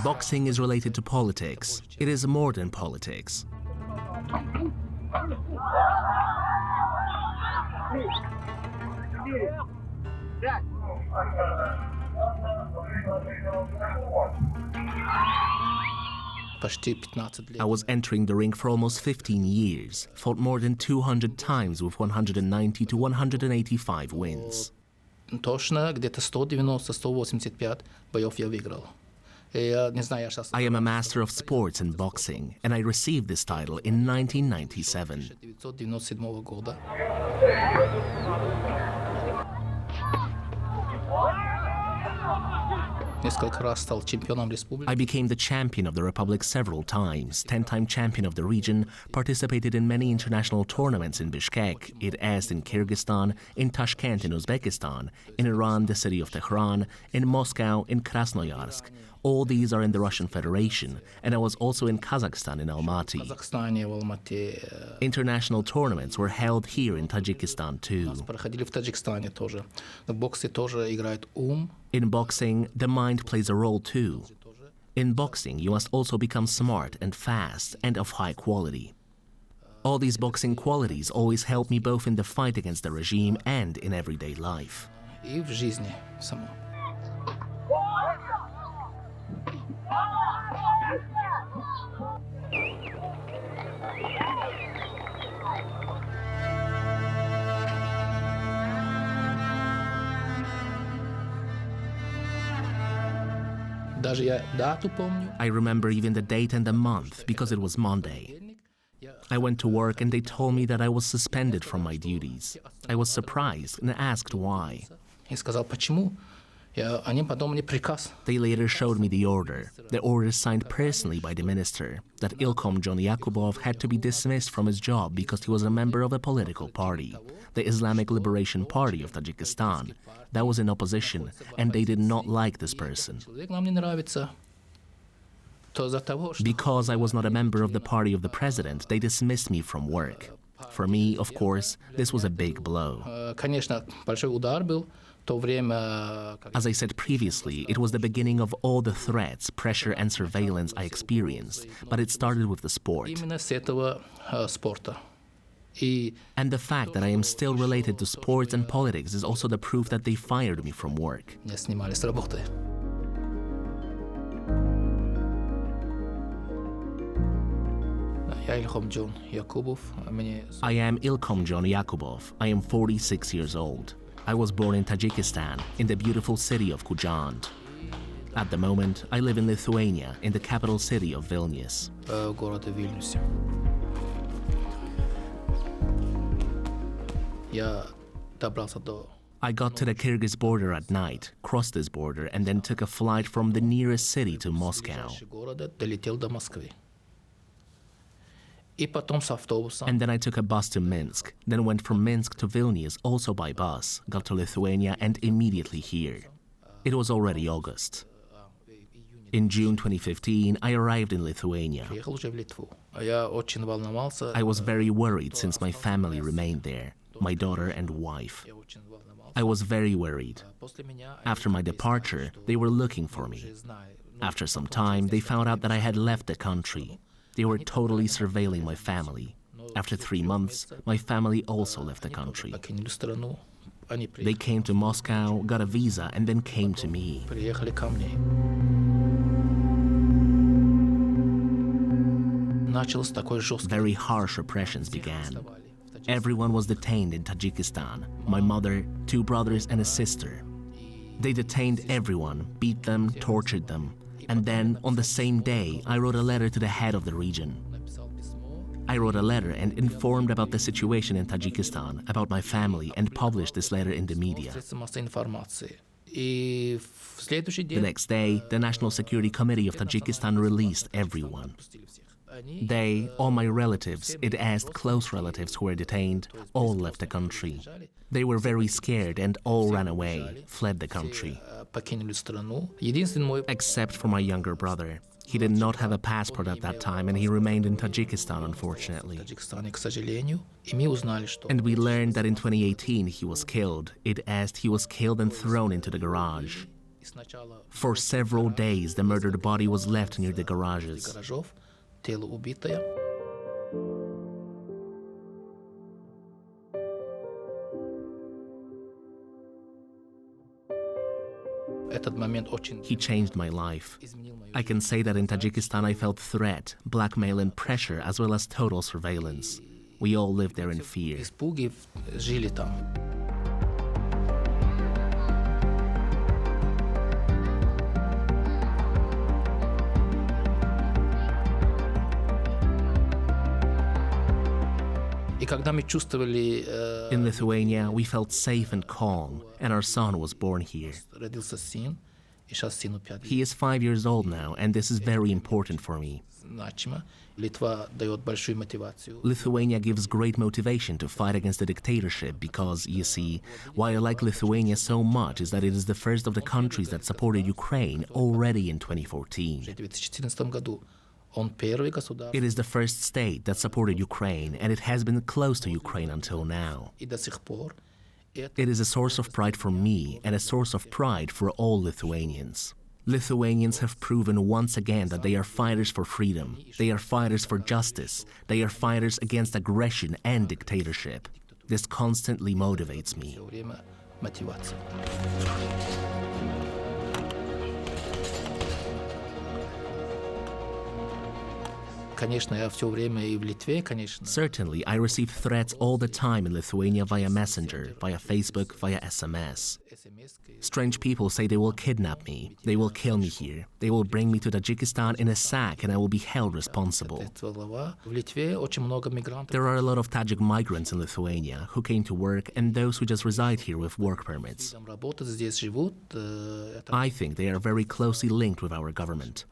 Boxing is related to politics. It is more than politics. I was entering the ring for almost 15 years, fought more than 200 times with 190 to 185 wins. Точно, где-то 190-185 боев я выиграл. I am a master of sports and boxing, and I received this title in 1997. 1997 года. I became the champion of the Republic several times, 10-time champion of the region, participated in many international tournaments in Bishkek, it asked in Kyrgyzstan, in Tashkent in Uzbekistan, in Iran, the city of Tehran, in Moscow, in Krasnoyarsk. All these are in the Russian Federation, and I was also in Kazakhstan in Almaty. International tournaments were held here in Tajikistan too. In boxing, the mind plays a role too. In boxing, you must also become smart and fast and of high quality. All these boxing qualities always help me both in the fight against the regime and in everyday life. I remember even the date and the month because it was Monday. I went to work and they told me that I was suspended from my duties. I was surprised and asked why. They later showed me the order signed personally by the minister, that lhomjon Yakubov had to be dismissed from his job because he was a member of a political party, the Islamic Liberation Party of Tajikistan, that was in opposition, and they did not like this person. Because I was not a member of the party of the president, they dismissed me from work. For me, of course, this was a big blow. As I said previously, it was the beginning of all the threats, pressure and surveillance I experienced, but it started with the sport. And the fact that I am still related to sports and politics is also the proof that they fired me from work. I am lhomjon Yakubov. I am 46 years old. I was born in Tajikistan, in the beautiful city of Sughd. At the moment, I live in Lithuania, in the capital city of Vilnius. I got to the Kyrgyz border at night, crossed this border, and then took a flight from the nearest city to Moscow. And then I took a bus to Minsk, then went from Minsk to Vilnius also by bus, got to Lithuania and immediately here. It was already August. In June 2015, I arrived in Lithuania. I was very worried since my family remained there, my daughter and wife. I was very worried. After my departure, they were looking for me. After some time, they found out that I had left the country. They were totally surveilling my family. After 3 months, my family also left the country. They came to Moscow, got a visa, and then came to me. Very harsh repressions began. Everyone was detained in Tajikistan, my mother, 2 brothers, and a sister. They detained everyone, beat them, tortured them. And then, on the same day, I wrote a letter to the head of the region. I wrote a letter and informed about the situation in Tajikistan, about my family, and published this letter in the media. The next day, the National Security Committee of Tajikistan released everyone. They, all my relatives, it asked close relatives who were detained, all left the country. They were very scared and all ran away, fled the country. Except for my younger brother. He did not have a passport at that time and he remained in Tajikistan, unfortunately. And we learned that in 2018 he was killed. It asked he was killed and thrown into the garage. For several days, the murdered body was left near the garages. Гаражов, тело убитое. Этот момент очень He changed my life. изменил мою I can say that in Tajikistan I felt threat, blackmail and pressure as well as total surveillance. We all lived there in fear. испуги, жили там. И когда мы чувствовали, In Lithuania, we felt safe and calm, and our son was born here. родился сын, и сейчас сыну 5 He лет, is 5 years old now, and this is very important for me. значимо. Литва дает большую мотивацию. Lithuania gives great motivation to fight against the dictatorship because, you see, why I like Lithuania so much is that it is the first of the countries that supported Ukraine already in 2014. В 2014 году он первый государство, It is the first state that supported Ukraine, and it has been close to Ukraine until now. и до сих пор. It is a source of pride for me and a source of pride for all Lithuanians. Lithuanians have proven once again that they are fighters for freedom, they are fighters for justice, they are fighters against aggression and dictatorship. This constantly motivates me. Все время мотивация. Конечно, я все время и в Литве, конечно. Certainly, I receive threats all the time in Lithuania via Messenger, via Facebook, via SMS. Strange people say they will kidnap me, they will kill me here, they will bring me to Tajikistan in a sack and I will be held responsible. В Литве очень много мигрантов. There are a lot of Tajik migrants in Lithuania who came to work and those who just reside here with work permits. Там работают, здесь живут. I think they are very closely linked with our government.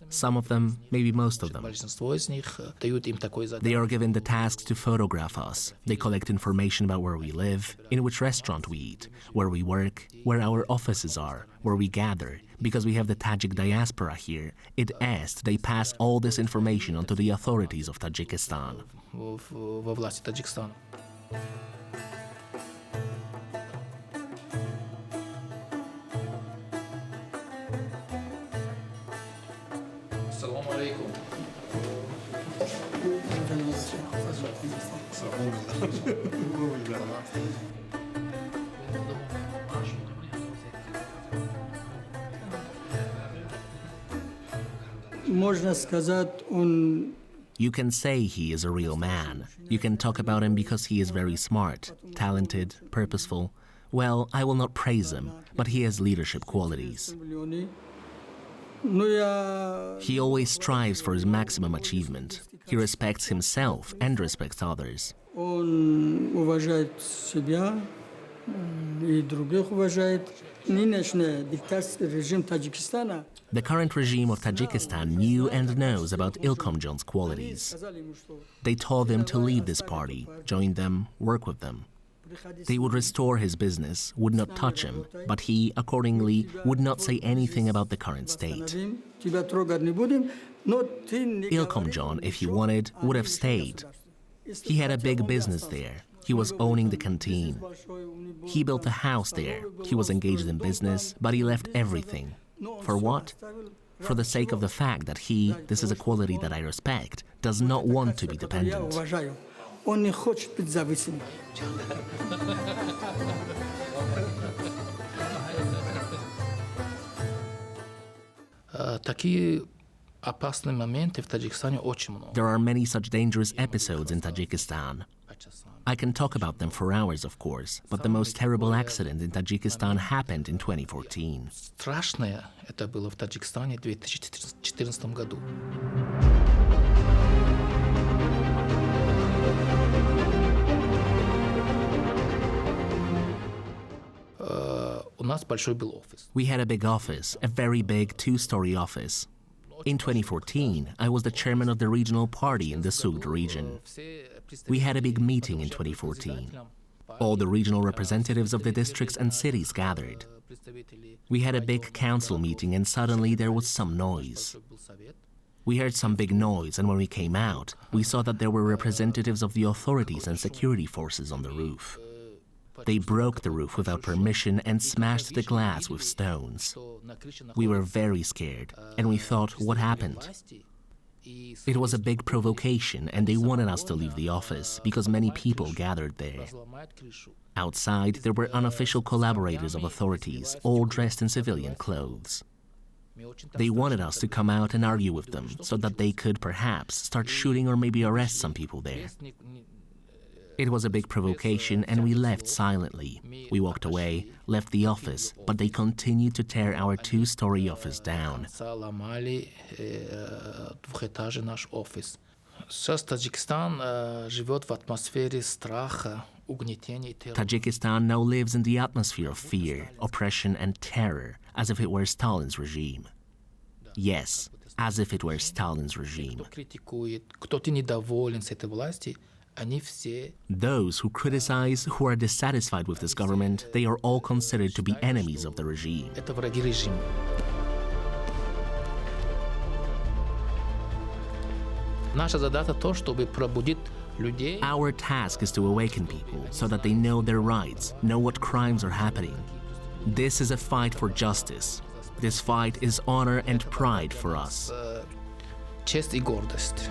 Some of them, maybe most of them. Большинство из них дают им такое They задание. are given the task to photograph us. They collect information about where we live, in which restaurant we eat, where we work, where our offices are, where we gather. Because we have the Tajik diaspora here, it asked they pass all this information on to the authorities of Tajikistan. Во власти Таджикистана. Салам алейкум. Можно сказать, он You can say he is a real man. You can talk about him because he is very smart, talented, purposeful. Well, I will not praise him, but he has leadership qualities. ну я He always strives for his maximum achievement. He respects himself and respects others. он уважает себя и других уважает. Нынешний диктаторский режим Таджикистана The current regime of Tajikistan knew and knows about lhomjon's qualities. сказали ему, что They told him to leave this party, join them, work with them. They would restore his business, would not touch him, but he, accordingly, would not say anything about the current state. тебя трогать не будем, но ты не Ilhomjon, if he wanted, would have stayed. He had a big business there. He was owning the canteen. He built a house there. He was engaged in business, but he left everything. For what? For the sake of the fact that he, this is a quality that I respect, does not want to be я dependent. уважаю. Он не хочет быть зависимым. Такие опасные моменты в Таджикистане очень много. There are many such dangerous episodes in Tajikistan. I can talk about them for hours, of course, but the most terrible accident in Tajikistan happened in 2014. Страшное это было в Таджикистане в 2014 году. У нас большой был офис. We had a big office, a very big two-story office. In 2014, I was the chairman of the regional party in the Sughd region. We had a big meeting in 2014. All the regional representatives of the districts and cities gathered. We had a big council meeting and suddenly there was some noise. We heard some big noise and when we came out, we saw that there were representatives of the authorities and security forces on the roof. They broke the roof without permission and smashed the glass with stones. We were very scared, and we thought, what happened? It was a big provocation, and they wanted us to leave the office because many people gathered there. Outside, there were unofficial collaborators of authorities, all dressed in civilian clothes. They wanted us to come out and argue with them so that they could perhaps start shooting or maybe arrest some people there. It was a big provocation, and we left silently. We walked away, left the office, but they continued to tear our two-story office down. Tajikistan now lives in the atmosphere of fear, oppression, and terror, as if it were Stalin's regime. Yes, as if it were Stalin's regime. Those who criticize, who are dissatisfied with this government, they are all considered to be enemies of the regime. Our task is to awaken people so that they know their rights, know what crimes are happening. This is a fight for justice. This fight is honor and pride for us. Честь и гордость.